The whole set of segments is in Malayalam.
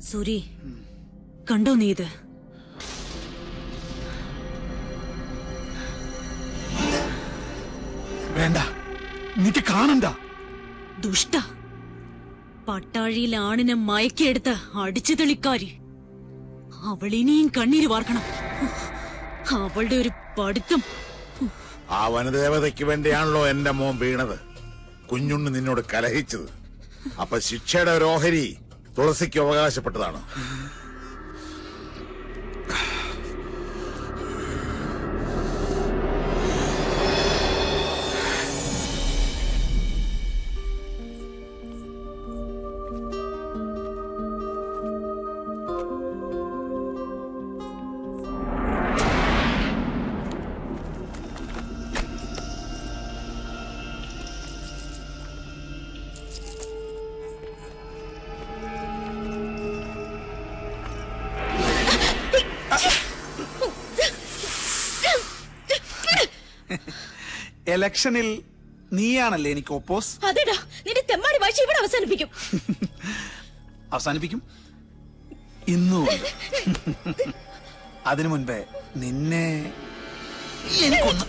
സൂരി, കണ്ടോ നീ ഇത്? വേണ്ട, നിനക്ക് കാണണ്ട. ദുഷ്ട, പട്ടാഴിയിൽ ആണിനെ മയക്കിയെടുത്ത് അടിച്ചു തെളിക്കാരി. അവളിനിയും കണ്ണീര് വാർക്കണം. അവളുടെ ഒരു പഠിത്തം. ആ വനദേവതയ്ക്ക് വേണ്ടിയാണല്ലോ എന്റെ മോൻ വീണത്. കുഞ്ഞുണ്ണി നിന്നോട് കലഹിച്ചത്. അപ്പൊ ശിക്ഷയുടെ ഒരു ഓഹരി തുളസിക്ക് അവകാശപ്പെട്ടതാണ്. ഇലക്ഷനിൽ നീയാണല്ലേ എനിക്ക് ഒപ്പോസ്? അതെടാ, നിന്റെ തെമ്മാടി വാശി ഇവിടെ അവസാനിപ്പിക്കും. അവസാനിപ്പിക്കും ഇന്നു. അതിനു മുൻപേ നിന്നെ എനിക്കൊന്ന്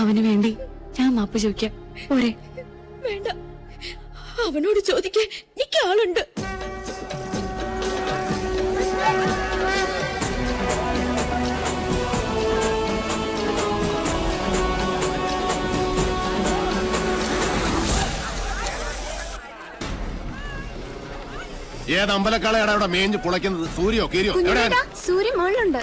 അവന് വേണ്ടി ഞാൻ മാപ്പ് ചോദിക്കാം. പോരെ? വേണ്ട, അവനോട് ചോദിക്കാൻ എനിക്ക് ആളുണ്ട്. ഏത് അമ്പലക്കാളയാണ് അവിടെ മേഞ്ഞ് പുളയ്ക്കുന്നത്? സൂര്യോ കീരിയോ? സൂര്യ മുകളിലുണ്ട്.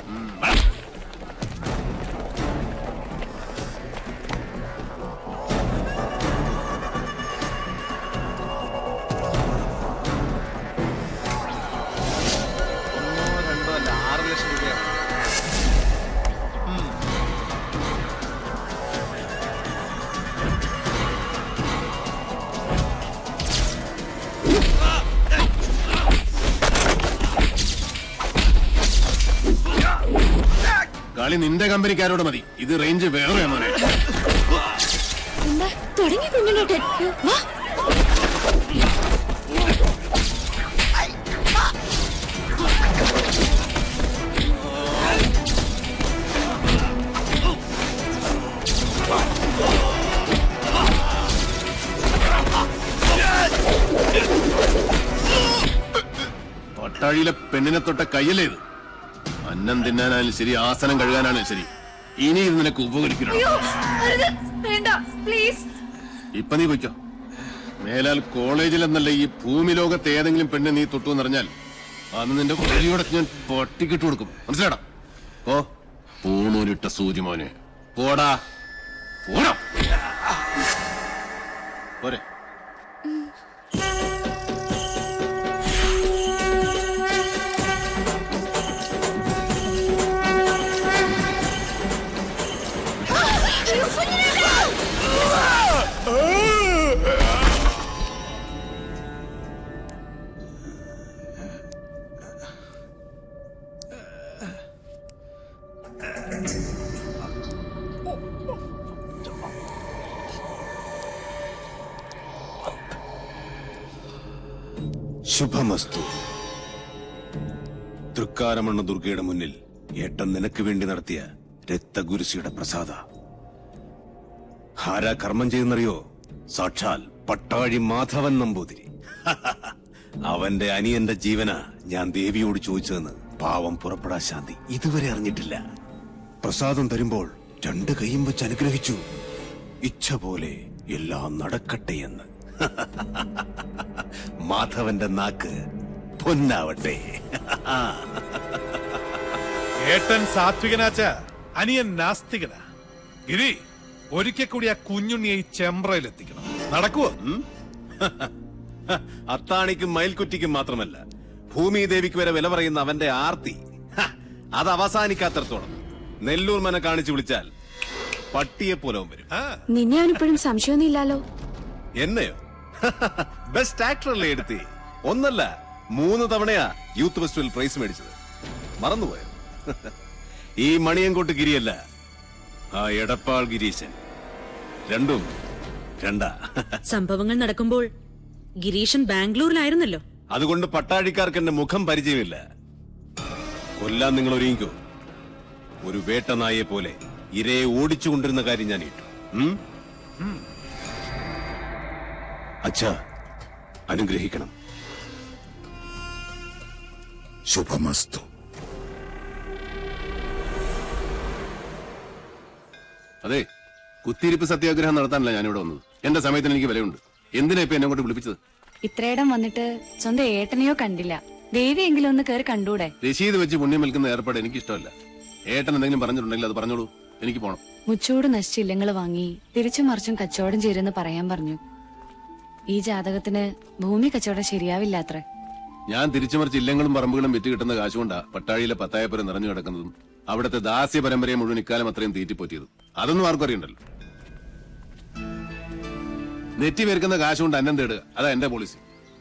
കളി നിന്റെ കമ്പനിക്കാരോട് മതി. ഇത് റേഞ്ച് വേറെയാണ്. എന്താ തുടങ്ങി കുഞ്ഞുണ്ണേട്ടൻ? പട്ടാഴിയിലെ പെണ്ണിനെ തൊട്ട കയ്യല്ലേ ഇത്? അന്നം തിന്നാനാലും ശരി, ആസനം കഴുകാനാലും ശരി, ഇനി ഇത് നിനക്ക് ഉപകരിക്കണം. ഇപ്പൊ നീ പൊയ്ക്കോ. മേലാൽ കോളേജിൽ എന്നല്ല ഈ ഭൂമി ലോകത്ത് ഏതെങ്കിലും പെണ്ണ് നീ തൊട്ടു എന്നറിഞ്ഞാൽ അന്ന് നിന്റെ കൊലയോടെ ഞാൻ പട്ടിക്കിട്ട് കൊടുക്കും. മനസ്സിലാടാ? ഓ പൂണൂരിട്ട സൂര്യമോനെ, പോടാ പോടാ. പോരെ? ശുഭമസ്തു. തൃക്കാരമണ്ണ ദുർഗയുടെ മുന്നിൽ ഏട്ടൻ നിനക്ക് വേണ്ടി നടത്തിയ രക്തഗുരുസിയുടെ പ്രസാദ. ആരാ കർമ്മം ചെയ്യുന്നറിയോ? സാക്ഷാൽ പട്ടാഴി മാധവൻ നമ്പൂതിരി. അവന്റെ അനിയന്റെ ജീവന ഞാൻ ദേവിയോട് ചോദിച്ചതെന്ന് പാവം പുറപ്പെടാ ശാന്തി ഇതുവരെ അറിഞ്ഞിട്ടില്ല. പ്രസാദം തരുമ്പോൾ 2 കൈയും വെച്ച് അനുഗ്രഹിച്ചു. ഇച്ഛ പോലെ എല്ലാം നടക്കട്ടെ എന്ന്. മാധവന്റെ നാക്ക് പൊന്നാവട്ടെ. ഏട്ടൻ സാത്വികനാച്ച, അനിയൻ നാസ്തികനാ. ഗിരി, ഒരിക്കൽ കൂടി ആ കുഞ്ഞുണ്ണിയെ ഈ ചെമ്പ്രയിലെത്തിക്കണം. നടക്കുവോ? അത്താണിക്കും മയിൽക്കുറ്റിക്കും മാത്രമല്ല, ഭൂമി ദേവിക്ക് വരെ വില പറയുന്ന അവന്റെ ആർത്തി അത് അവസാനിക്കാത്തടത്തോളം നെല്ലൂർ മന കാണിച്ചു വിളിച്ചാൽ പട്ടിയെ പോലെ വരും. നിന്നെ അവനിപ്പോഴും സംശയമൊന്നും ഇല്ലാലോ? എന്നെയോ? ബെസ്റ്റ് ആക്ടറല്ലേ എടുത്തി? ഒന്നല്ല 3 തവണയാ യൂത്ത് ഫെസ്റ്റിവൽ പ്രൈസ് മേടിച്ചത്. മറന്നുപോയോ? ഈ മണിയൻകോട്ട് ഗിരിയല്ല, ആ എടപ്പാൾ ഗിരീശൻ. രണ്ടും രണ്ടാ. സംഭവങ്ങൾ നടക്കുമ്പോൾ ഗിരീഷൻ ബാംഗ്ലൂരിലായിരുന്നല്ലോ. അതുകൊണ്ട് പട്ടാഴിക്കാർക്ക് എന്റെ മുഖം പരിചയമില്ല. കൊല്ലാൻ നിങ്ങൾ ഒരുങ്ങിക്കോ. ഒരു വേട്ടനായെ പോലെ ഇരയെ ഓടിച്ചുകൊണ്ടിരുന്ന കാര്യം ഞാൻ ഇട്ടു. അച്ഛാ, അനുഗ്രഹിക്കണം. ശുഭമസ്തു. അതെ, കുത്തിയിരിപ്പ് സത്യാഗ്രഹം നടത്താനല്ല ഞാനിവിടെ വന്നത്. എന്റെ സമയത്തിന് എനിക്ക് വിലയുണ്ട്. എന്തിനാ ഇപ്പൊ എന്നെ കൊണ്ട് വിളിപ്പിച്ചത്? ഇത്രയിടം വന്നിട്ട് സ്വന്തം ഏട്ടനെയോ കണ്ടില്ല. ദേവിയെങ്കിലും ഒന്ന് കയറി കണ്ടൂടെ? രശീത് വെച്ച് പുണ്യം വിൽക്കുന്ന ഏർപ്പാട് എനിക്ക് ഇഷ്ടമല്ല. ഏട്ടൻ എന്തെങ്കിലും പറഞ്ഞിട്ടുണ്ടെങ്കിൽ അത് പറഞ്ഞോളൂ, എനിക്ക് പോണം. മുച്ചൂട് നശിച്ച ഇല്ലങ്ങൾ വാങ്ങി തിരിച്ചും മറിച്ചും കച്ചവടം ചേരുന്ന് പറയാൻ പറഞ്ഞു. ഈ ജാതകത്തിന് ഭൂമി കച്ചവടം ശരിയാവില്ലാത്രേ. ഞാൻ തിരിച്ചുമറിച്ച് ഇല്ലങ്ങളും പറമ്പുകളും വിറ്റ് കിട്ടുന്ന കാശുകൊണ്ടാ പട്ടാഴിയിലെ പത്തായപ്പുരം നിറഞ്ഞു കിടക്കുന്നതും അവിടുത്തെ ദാസ്യ പരമ്പരയെ മുഴുവൻ ഇക്കാലം അത്രയും തീറ്റിപ്പോറ്റിയതും. അതൊന്നും ആർക്കും അറിയണ്ടല്ലോ. നെറ്റി പേർക്കുന്ന കാശുകൊണ്ട് അന്നം തേടുക, അതാ എന്റെ പോളിസി.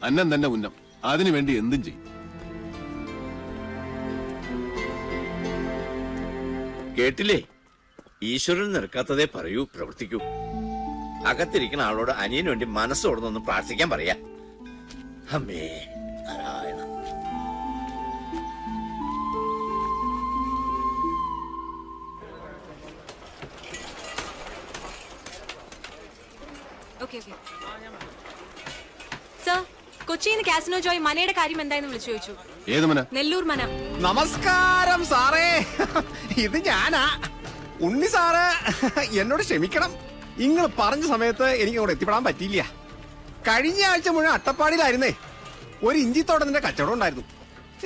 അന്നം തന്നെ ഉന്നം, അതിനുവേണ്ടി എന്തും ചെയ്യും. കേട്ടില്ലേ? ഈശ്വരൻ നിൽക്കാത്തതേ പറയൂ, പ്രവർത്തിക്കൂ. അകത്തിരിക്കുന്ന ആളോട് അനിയന് വേണ്ടി മനസ്സോടൊന്നൊന്ന് പ്രാർത്ഥിക്കാൻ പറയാ. അമ്മേ നാരായണ. സർ, കൊച്ചിയിൽ നിന്ന് കാസിനോ ജോയ് മനയുടെ കാര്യം എന്തായെന്ന് വിളിച്ചു ചോദിച്ചു. ഏത് മന? നെല്ലൂർ മന. നമസ്കാരം സാറേ, ഇത് ഞാനാ ഉണ്ണി സാറ്. എന്നോട് ക്ഷമിക്കണം, നിങ്ങൾ പറഞ്ഞ സമയത്ത് എനിക്ക് അങ്ങോട്ട് എത്തിപ്പെടാൻ പറ്റിയില്ല. കഴിഞ്ഞ ആഴ്ച മുഴുവൻ അട്ടപ്പാടിയിലായിരുന്നേ. ഒരു ഇഞ്ചിത്തോട്ടത്തിന്റെ കച്ചവടം ഉണ്ടായിരുന്നു.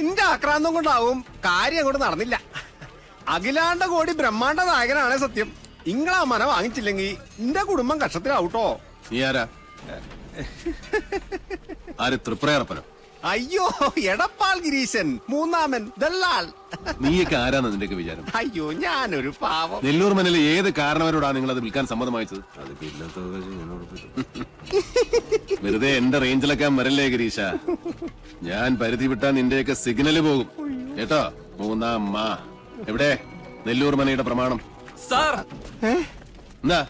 എന്റെ ആക്രാന്തം കൊണ്ടാവും കാര്യം അങ്ങോട്ട് നടന്നില്ല. അഖിലാണ്ട കോടി ബ്രഹ്മാണ്ട നായകനാണ് സത്യം. നിങ്ങളാ മന വാങ്ങിച്ചില്ലെങ്കിൽ എന്റെ കുടുംബം കഷ്ടത്തിലാവൂട്ടോ. നീ ആരാ? ആര്? തൃപ്രയറപ്പനോ? അയ്യോ, എടപ്പാൾ ഗിരീശൻ, മൂന്നാമൻ ദല്ലാൽ. നീയൊക്കെ ആരാന്ന് നിന്റെയൊക്കെ വിചാരം? അയ്യോ, ഞാനൊരു പാവം. നെല്ലൂർ മനയിലെ ഏത് കാരണവരോടാ നിങ്ങൾ അത് വിൽക്കാൻ സമ്മതം വാങ്ങിച്ചത്? വെറുതെ എന്റെ റേഞ്ചിലൊക്കെ വരല്ലേ ഗിരീശ. ഞാൻ പരിധി വിട്ടാ നിന്റെയൊക്കെ സിഗ്നല് പോകും കേട്ടോ. മൂന്നാം മാ എവിടെ? നെല്ലൂർ മനയുടെ പ്രമാണം. എന്താ?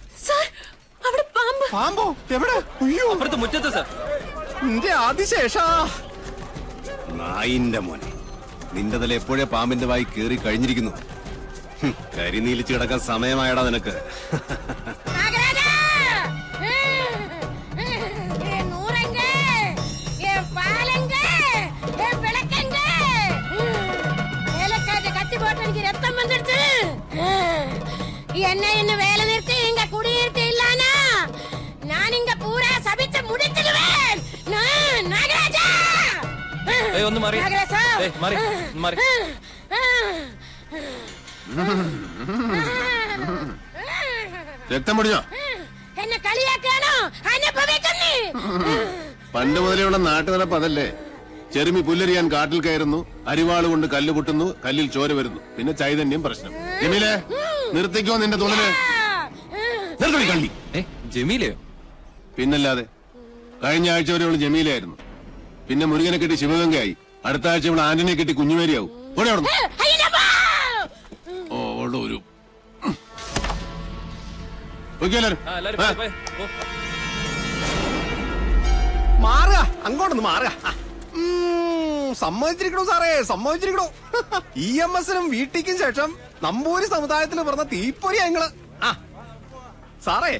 പാമ്പോ? എവിടെ? അയ്യോ, അപ്പുറത്ത് മുറ്റത്ത് സർ. എന്റെ ആദിശേഷാ. നായിന്റെ മോനെ, നിന്റെ തല എപ്പോഴേ പാമ്പിന്റെ വായി കേറി കഴിഞ്ഞിരിക്കുന്നു. കരിനീലിച്ച് കിടക്കാൻ സമയമായടാ നിനക്ക്. என்ன இன்னும் வேலை நிறுத்தி இங்க குடியிருக்க இல்லானா நான் இங்க பூரா சபிச்சு முடிச்சிடுவேன். நாகராஜா, ഒന്ന് മാറി. മാറി മാറി. രക്തം പൊടിഞ്ഞോ? എന്നെ കളിയാക്കാണോ? അനുഭവിക്കുന്നേ. പണ്ട് മുതലുള്ള നാട്ടുനടപ്പ് അതല്ലേ. ചെറുമി പുല്ലരിയാൻ കാട്ടിൽ കയറുന്നു, അരിവാള് കൊണ്ട് കല്ല് പൊട്ടുന്നു, കല്ലിൽ ചോര വരുന്നു, പിന്നെ ചൈതന്യം പ്രശ്നം. ജമീലെ, നിർത്തിക്കോ നിന്റെ തുള്ളല്. കള്ളി. ജമീലയോ? പിന്നല്ലാതെ. കഴിഞ്ഞ ആഴ്ച വരെ അവള് ജമീലയായിരുന്നു. പിന്നെ മുരുകനെ കെട്ടി ശിവഗംഗയായി. അടുത്ത ആഴ്ച ഇവിടെ ആന്റണിയെ കെട്ടി കുഞ്ഞുമേരിയാവും. ഓടെ അവിടെ ഒരു മാറുക, അങ്ങോട്ടൊന്ന് മാറുക. സമ്മതിച്ചിരിക്കണോ സാറേ, സമ്മതിച്ചിരിക്കണോ. EMS-നും വീട്ടിക്കും ശേഷം നമ്പൂരി സമുദായത്തിൽ പറഞ്ഞ തീപ്പൊരിയാ നിങ്ങള്. സാറേ,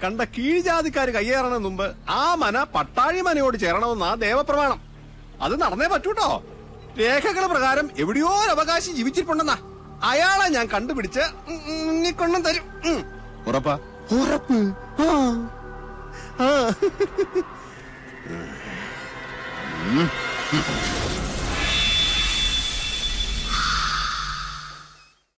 കണ്ട കീഴ്ജാതിക്കാര് കയ്യേറണ മുമ്പ് ആ മന പട്ടാഴി മനയോട് ചേരണമെന്നാ ദേവപ്രമാണം. അത് നടന്നേ പറ്റൂട്ടോ. രേഖകൾ പ്രകാരം എവിടെയോ ഒരു അവകാശി ജീവിച്ചിരിപ്പുണ്ടെന്നാ. അയാളെ ഞാൻ കണ്ടുപിടിച്ച് കൊണ്ടും തരും. ഉറപ്പാ? ഉറപ്പ്. ആ